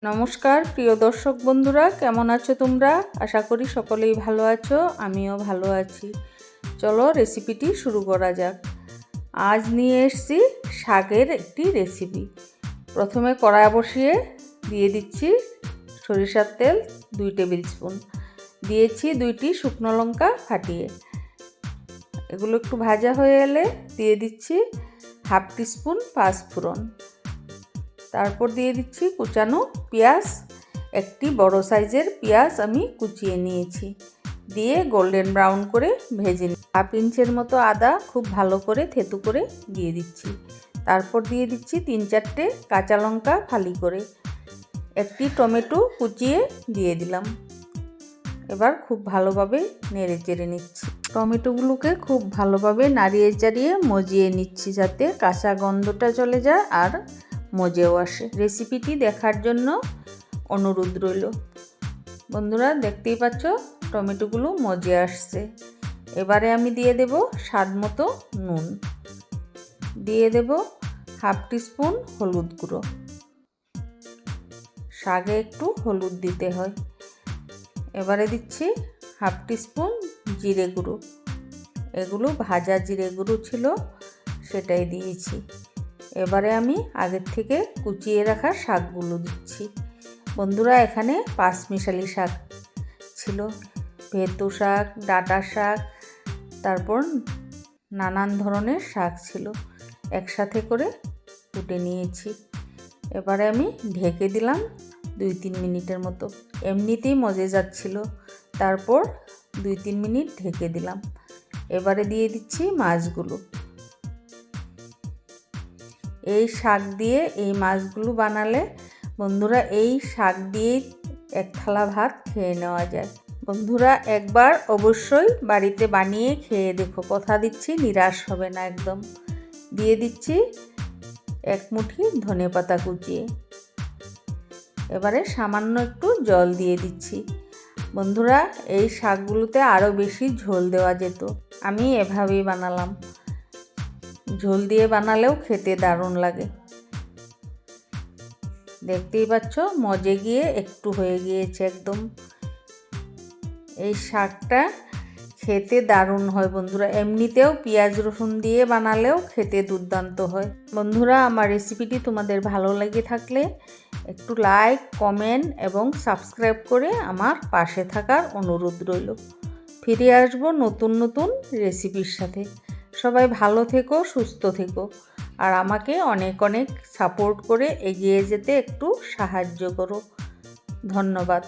নমস্কার প্রিয় দর্শক বন্ধুরা, কেমন আছো তোমরা? আশা করি সকলেই ভালো আছো, আমিও ভালো আছি। চলো রেসিপিটি শুরু করা যাক। আজ নিয়ে এসেছি শাকের একটি রেসিপি। প্রথমে কড়াই বসিয়ে দিয়ে দিচ্ছি সরিষার তেল 2 টেবিল স্পুন, দিয়েছি 2টি শুকনো লঙ্কা ফাটিয়ে। এগুলো একটু ভাজা হয়ে এলে দিয়ে দিচ্ছি হাফ টিস্পুন পাঁচফোড়ন। তারপর দিয়ে দিচ্ছি কুচানো পেঁয়াজ, একটি বড় সাইজের পেঁয়াজ আমি কুচিয়ে নিয়েছি, দিয়ে গোল্ডেন ব্রাউন করে ভেজে নিই। হাফ ইঞ্চের মতো আদা খুব ভালো করে থেতু করে দিয়ে দিচ্ছি। তারপর দিয়ে দিচ্ছি 3-4টে কাঁচা লঙ্কা ফালি করে, একটি টমেটো কুচিয়ে দিয়ে দিলাম। এবার খুব ভালোভাবে নেড়ে চেড়ে নিচ্ছি। টমেটোগুলোকে খুব ভালোভাবে নাড়িয়ে চাড়িয়ে মজিয়ে নিচ্ছি, যাতে কাঁচা গন্ধটা চলে যায় আর মজেও আসে। রেসিপিটি দেখার জন্য অনুরোধ রইল। বন্ধুরা, দেখতেই পাচ্ছ টমেটোগুলো মজে আসছে। এবারে আমি দিয়ে দেব স্বাদ মতো নুন, দিয়ে দেব হাফ টিস্পুন হলুদ গুঁড়ো। শাকে একটু হলুদ দিতে হয়। এবারে দিচ্ছি হাফ টিস্পুন জিরে গুঁড়ো। এগুলো ভাজা জিরে গুঁড়ো ছিল, সেটাই দিয়েছি। এবারে আমি আগের থেকে কুচিয়ে রাখা শাকগুলো দিচ্ছি। বন্ধুরা, এখানে 5 মিশালি শাক ছিল, ভেতু শাক, ডাঁটা শাক, তারপর নানান ধরনের শাক ছিল, একসাথে করে কুটে নিয়েছি। এবারে আমি ঢেকে দিলাম 2-3 মিনিটের মতো। এমনিতেই মজে যাচ্ছিল, তারপর 2-3 মিনিট ঢেকে দিলাম। এবারে দিয়ে দিচ্ছি মাছগুলো। এই শাক দিয়ে এই মাছগুলো বানালে বন্ধুরা, এই শাক দিয়েই এক থালা ভাত খেয়ে নেওয়া যায়। বন্ধুরা, একবার অবশ্যই বাড়িতে বানিয়ে খেয়ে দেখো, কথা দিচ্ছি নিরাশ হবে না একদম। দিয়ে দিচ্ছি 1 মুঠি ধনেপাতা কুচিয়ে। এবারে সামান্য একটু জল দিয়ে দিচ্ছি। বন্ধুরা, এই শাকগুলোতে আরও বেশি ঝোল দেওয়া যেত, আমি এভাবেই বানালাম। ঝোল দিয়ে বানালেও খেতে দারুণ লাগে। দেখতেই পাচ্ছ মজে গিয়ে একটু হয়ে গিয়েছে একদম। এই শাকটা খেতে দারুণ হয় বন্ধুরা, এমনিতেও পেঁয়াজ রসুন দিয়ে বানালেও খেতে দুর্দান্ত হয়। বন্ধুরা, আমার রেসিপিটি তোমাদের ভালো লেগে থাকলে একটু লাইক, কমেন্ট এবং সাবস্ক্রাইব করে আমার পাশে থাকার অনুরোধ রইল। ফিরে আসবো নতুন নতুন রেসিপির সাথে। সবাই ভালো থেকো, সুস্থ থেকো, আর আমাকে অনেক অনেক সাপোর্ট করে এগিয়ে যেতে একটু সাহায্য করো। ধন্যবাদ।